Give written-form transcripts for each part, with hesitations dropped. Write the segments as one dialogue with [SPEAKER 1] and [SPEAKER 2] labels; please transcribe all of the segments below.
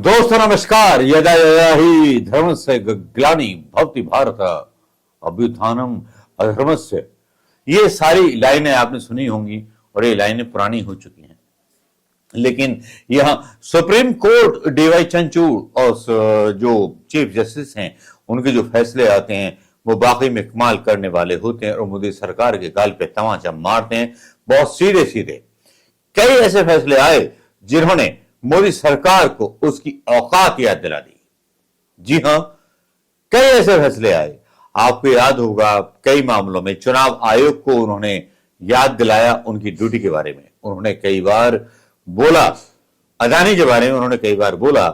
[SPEAKER 1] दोस्तों नमस्कार। यदा यदा ही धर्मस्य ग्लानि भवति भारत अभ्युत्थानम अधर्मस्य। ये सारी लाइनें आपने सुनी होंगी और ये लाइनें पुरानी हो चुकी हैं, लेकिन यहां सुप्रीम कोर्ट डीवाई चंद्रचूड़ और जो चीफ जस्टिस हैं उनके जो फैसले आते हैं वो बाकी में कमाल करने वाले होते हैं और मोदी सरकार के गाल पे तमाचा मारते हैं। बहुत सीधे सीधे कई ऐसे फैसले आए जिन्होंने मोदी सरकार को उसकी औकात याद दिला दी। जी हां, कई ऐसे फैसले आए। आपको याद होगा कई मामलों में चुनाव आयोग को उन्होंने याद दिलाया उनकी ड्यूटी के बारे में। उन्होंने कई बार बोला अदानी के बारे में, उन्होंने कई बार बोला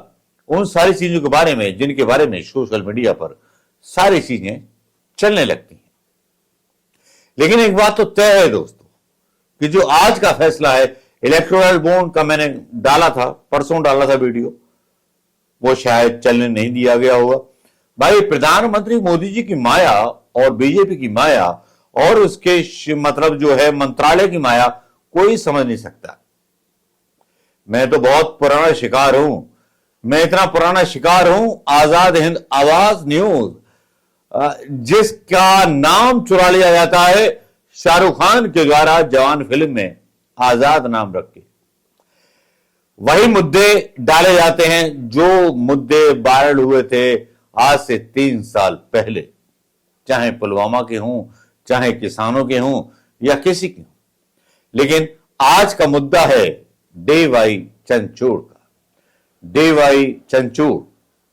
[SPEAKER 1] उन सारी चीजों के बारे में जिनके बारे में सोशल मीडिया पर सारी चीजें चलने लगती हैं। लेकिन एक बात तो तय है दोस्तों कि जो आज का फैसला है इलेक्टोरल बॉन्ड का, मैंने डाला था परसों, डाला था वीडियो, वो शायद चलने नहीं दिया गया होगा। भाई प्रधानमंत्री मोदी जी की माया और बीजेपी की माया और उसके मतलब जो है मंत्रालय की माया कोई समझ नहीं सकता। मैं तो बहुत पुराना शिकार हूं, मैं इतना पुराना शिकार हूं आजाद हिंद आवाज न्यूज जिसका नाम चुरा लिया जाता है शाहरुख खान के द्वारा जवान फिल्म में आजाद नाम रख के। वही मुद्दे डाले जाते हैं जो मुद्दे वायरल हुए थे आज से 3 साल पहले, चाहे पुलवामा के हों, चाहे किसानों के हों या किसी के हों। लेकिन आज का मुद्दा है डीवाई चंद्रचूड़ का। डीवाई चंद्रचूड़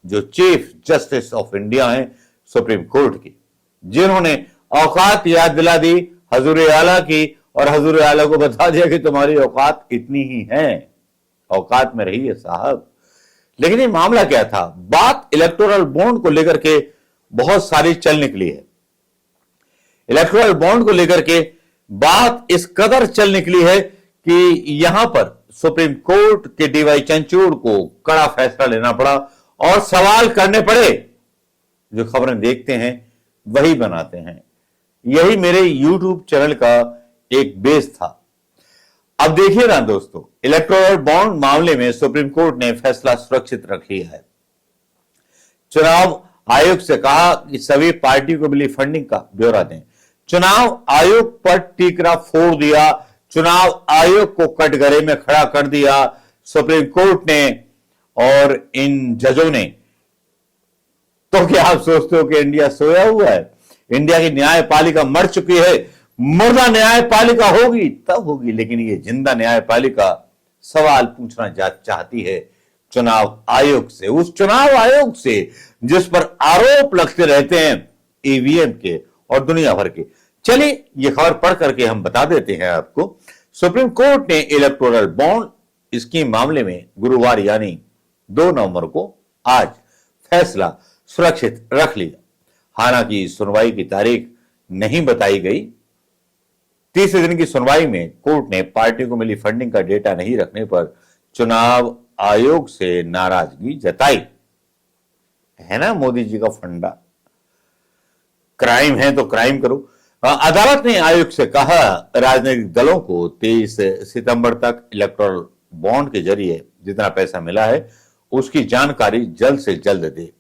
[SPEAKER 1] जो चीफ जस्टिस ऑफ इंडिया हैं सुप्रीम कोर्ट की, जिन्होंने औकात याद दिला दी हजूर आला की और हजूर आला को बता दिया कि तुम्हारी औकात इतनी ही है, औकात में रही है साहब। लेकिन ये मामला क्या था? बात इलेक्टोरल बॉन्ड को लेकर के बहुत सारी चल निकली है। इलेक्टोरल बॉन्ड को लेकर के बात इस कदर चल निकली है कि यहां पर सुप्रीम कोर्ट के डीवाई चंद्रचूड़ को कड़ा फैसला लेना पड़ा और सवाल करने पड़े। जो खबरें देखते हैं वही बनाते हैं। यही मेरे यूट्यूब चैनल का एक बेस था। अब देखिए ना दोस्तों, इलेक्टोरल बॉन्ड मामले में सुप्रीम कोर्ट ने फैसला सुरक्षित रख लिया है। चुनाव आयोग से कहा कि सभी पार्टी को मिली फंडिंग का ब्यौरा दें। चुनाव आयोग पर टीकरा फोड़ दिया, चुनाव आयोग को कटघरे में खड़ा कर दिया सुप्रीम कोर्ट ने और इन जजों ने। तो क्या आप सोचते हो कि इंडिया सोया हुआ है? इंडिया की न्यायपालिका मर चुकी है। मुर्दा न्यायपालिका होगी तब होगी, लेकिन ये जिंदा न्यायपालिका सवाल पूछना चाहती है चुनाव आयोग से, उस चुनाव आयोग से जिस पर आरोप लगते रहते हैं ईवीएम के और दुनिया भर के। चलिए ये खबर पढ़ करके हम बता देते हैं आपको। सुप्रीम कोर्ट ने इलेक्टोरल बॉन्ड स्कीम मामले में गुरुवार यानी 2 नवंबर को आज फैसला सुरक्षित रख लिया। हालांकि सुनवाई की तारीख नहीं बताई गई। तीसरे दिन की सुनवाई में कोर्ट ने पार्टी को मिली फंडिंग का डेटा नहीं रखने पर चुनाव आयोग से नाराजगी जताई। है ना मोदी जी का फंडा, क्राइम है तो क्राइम करो। अदालत ने आयोग से कहा राजनीतिक दलों को 23 सितंबर तक इलेक्टोरल बॉन्ड के जरिए जितना पैसा मिला है उसकी जानकारी जल्द से जल्द दे।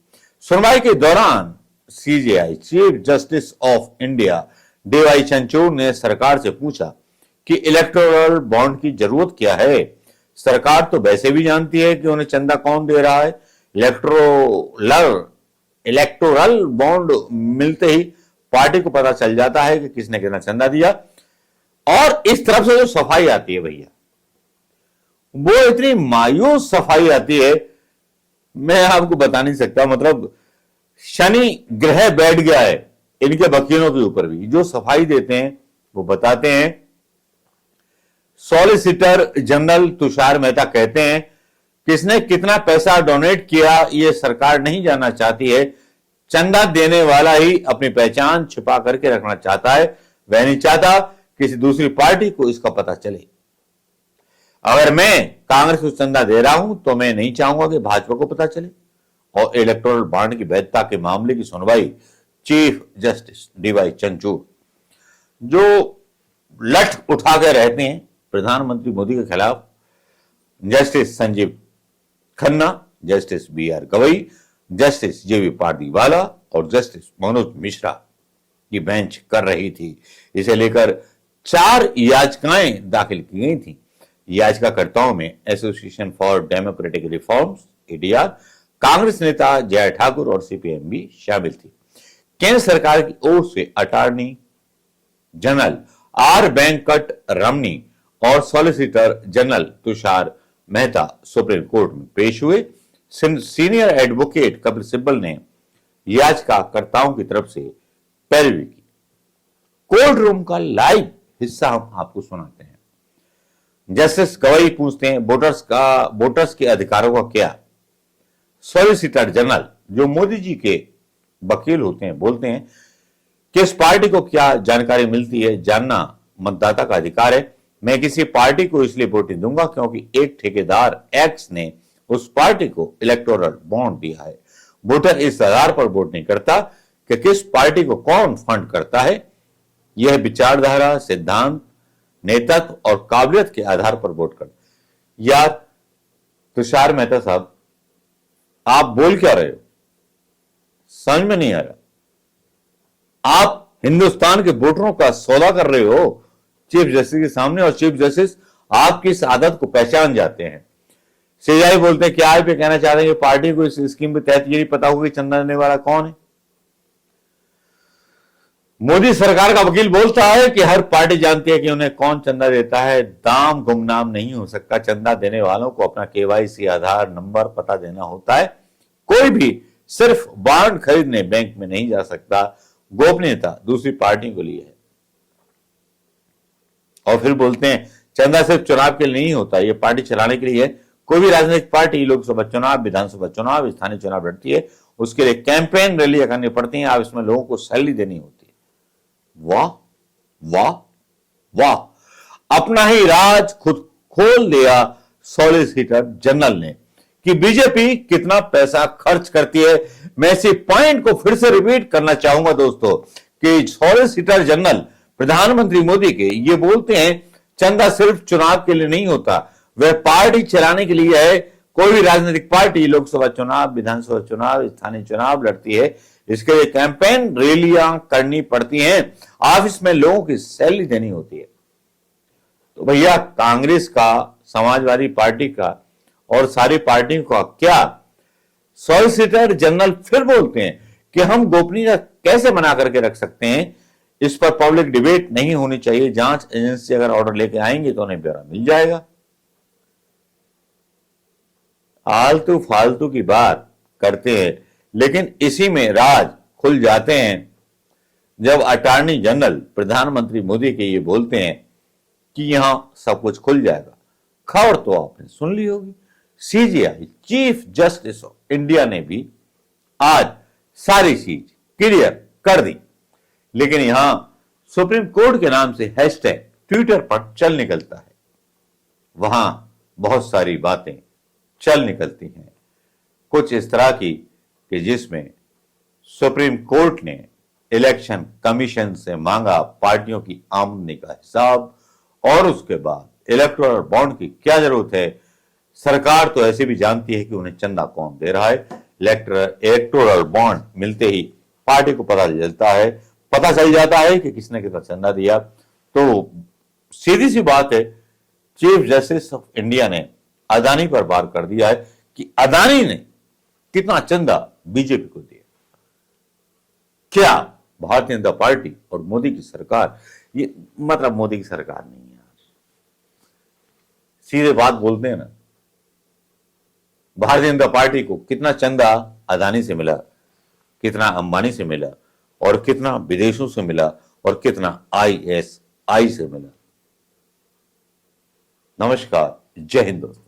[SPEAKER 1] सुनवाई के दौरान CJI chief justice of India D Y Chandrachud ने सरकार से पूछा कि इलेक्टोरल बॉन्ड की जरूरत क्या है। सरकार तो वैसे भी जानती है कि उन्हें चंदा कौन दे रहा है। इलेक्टोरल बॉन्ड मिलते ही पार्टी को पता चल जाता है कि किसने कितना चंदा दिया। और इस तरफ से जो सफाई आती है भैया, वो इतनी मायूस सफाई आती है मैं आपको बता नहीं सकता। मतलब शनि ग्रह बैठ गया है इनके वकीलों के ऊपर भी। जो सफाई देते हैं वो बताते हैं। सॉलिसिटर जनरल तुषार मेहता कहते हैं किसने कितना पैसा डोनेट किया ये सरकार नहीं जानना चाहती है। चंदा देने वाला ही अपनी पहचान छिपा करके रखना चाहता है। वह नहीं चाहता किसी दूसरी पार्टी को इसका पता चले। अगर मैं कांग्रेस को चंदा दे रहा हूं तो मैं नहीं चाहूंगा कि भाजपा को पता चले। और इलेक्टोरल बॉन्ड की वैधता के मामले की सुनवाई चीफ जस्टिस डीवाई चंद्रचूड़ जो लठ उठा के रहते हैं प्रधानमंत्री मोदी के खिलाफ, justice Sanjiv Khanna justice B R Gavai, justice J B Pardiwala और जस्टिस मनोज मिश्रा की बेंच कर रही थी। इसे लेकर 4 याचिकाएं दाखिल की गई थी। याचिकाकर्ताओं में association for democratic reforms ADR, Congress नेता जय ठाकुर और सीपीएम भी शामिल थी। केंद्र सरकार की ओर से अटॉर्नी जनरल आर वेंकट रमनी और solicitor general Tushar Mehta supreme court में पेश हुए। सीनियर एडवोकेट कपिल सिब्बल ने याचिकाकर्ताओं की तरफ से पैरवी की। कोर्ट रूम का लाइव हिस्सा हम आपको सुनाते हैं। जस्टिस गवई पूछते हैं वोटर्स के अधिकारों का क्या। सॉलिसिटर जनरल जो मोदी जी के वकील होते हैं बोलते हैं किस पार्टी को क्या जानकारी मिलती है, जानना मतदाता का अधिकार है। मैं किसी पार्टी को इसलिए वोट नहीं दूंगा क्योंकि एक ठेकेदार एक्स ने उस पार्टी को इलेक्टोरल बॉन्ड दिया है। वोटर इस आधार पर वोट नहीं करता कि किस पार्टी को कौन फंड करता है। यह विचारधारा, सिद्धांत, नेतृत्व और काबिलियत के आधार पर वोट करता। यार तुषार मेहता साहब, आप बोल क्या रहे हो, समझ में नहीं आ रहा। आप हिंदुस्तान के वोटरों का सौदा कर रहे हो चीफ जस्टिस के सामने, और चीफ जस्टिस आपकी इस आदत को पहचान जाते हैं। सीजाई बोलते हैं क्या आप ये कहना चाह रहे हैं पार्टी को इस स्कीम के तहत ये नहीं पता होगा कि चंदा देने वाला कौन है। मोदी सरकार का वकील बोलता है कि हर पार्टी जानती है कि उन्हें कौन चंदा देता है। दाम गुमनाम नहीं हो सकता। चंदा देने वालों को अपना केवाईसी, आधार नंबर, पता देना होता है। कोई भी सिर्फ बॉन्ड खरीदने बैंक में नहीं जा सकता। गोपनीयता दूसरी पार्टी को लिए है। और फिर बोलते हैं चंदा सिर्फ चुनाव के लिए नहीं होता, ये पार्टी चलाने के लिए है। कोई भी राजनीतिक पार्टी लोकसभा चुनाव, विधानसभा चुनाव, स्थानीय चुनाव लड़ती है, उसके लिए कैंपेन रैलियां करनी पड़ती हैं। आप इसमें लोगों को सैलरी देनी होती है। वाह वाह वाह, अपना ही राज खुद खोल दिया सॉलिसिटर जनरल ने कि बीजेपी कितना पैसा खर्च करती है। मैं इसी पॉइंट को फिर से रिपीट करना चाहूंगा दोस्तों कि सॉलिसिटर जनरल प्रधानमंत्री मोदी के ये बोलते हैं चंदा सिर्फ चुनाव के लिए नहीं होता, वह पार्टी चलाने के लिए है। कोई भी राजनीतिक पार्टी लोकसभा चुनाव, विधानसभा चुनाव, स्थानीय चुनाव लड़ती है, इसके लिए कैंपेन रैलियां करनी पड़ती हैं, ऑफिस में लोगों की सैलरी देनी होती है। तो भैया कांग्रेस का, समाजवादी पार्टी का और सारी पार्टियों का क्या। सॉलिसिटर जनरल फिर बोलते हैं कि हम गोपनीयता कैसे बना करके रख सकते हैं, इस पर पब्लिक डिबेट नहीं होनी चाहिए। जांच एजेंसी अगर ऑर्डर लेके आएंगे तो उन्हें ब्यौरा मिल जाएगा। आलतू फालतू की बात करते हैं, लेकिन इसी में राज खुल जाते हैं जब अटॉर्नी जनरल प्रधानमंत्री मोदी के ये बोलते हैं कि यहां सब कुछ खुल जाएगा। खबर तो आपने सुन ली होगी, CGI chief justice of India ने भी आज सारी चीज क्लियर कर दी। लेकिन यहां सुप्रीम कोर्ट के नाम से हैशटैग ट्विटर पर चल निकलता है, वहां बहुत सारी बातें चल निकलती हैं कुछ इस तरह की कि जिसमें सुप्रीम कोर्ट ने इलेक्शन कमीशन से मांगा पार्टियों की आमदनी का हिसाब, और उसके बाद इलेक्टोरल बॉन्ड की क्या जरूरत है। सरकार तो ऐसे भी जानती है कि उन्हें चंदा कौन दे रहा है। इलेक्टोरल बॉन्ड मिलते ही पार्टी को पता चल जाता है कि किसने कितना चंदा दिया। तो सीधी सी बात है, चीफ जस्टिस ऑफ इंडिया ने अदानी पर वार कर दिया है कि अदानी ने कितना चंदा बीजेपी को दिया। क्या भारतीय जनता पार्टी और मोदी की सरकार, ये मतलब मोदी की सरकार नहीं है, सीधे बात बोलते हैं ना। भारतीय जनता पार्टी को कितना चंदा अदानी से मिला, कितना अंबानी से मिला, और कितना विदेशों से मिला, और कितना आईएसआई से मिला। नमस्कार, जय हिंद दोस्तों।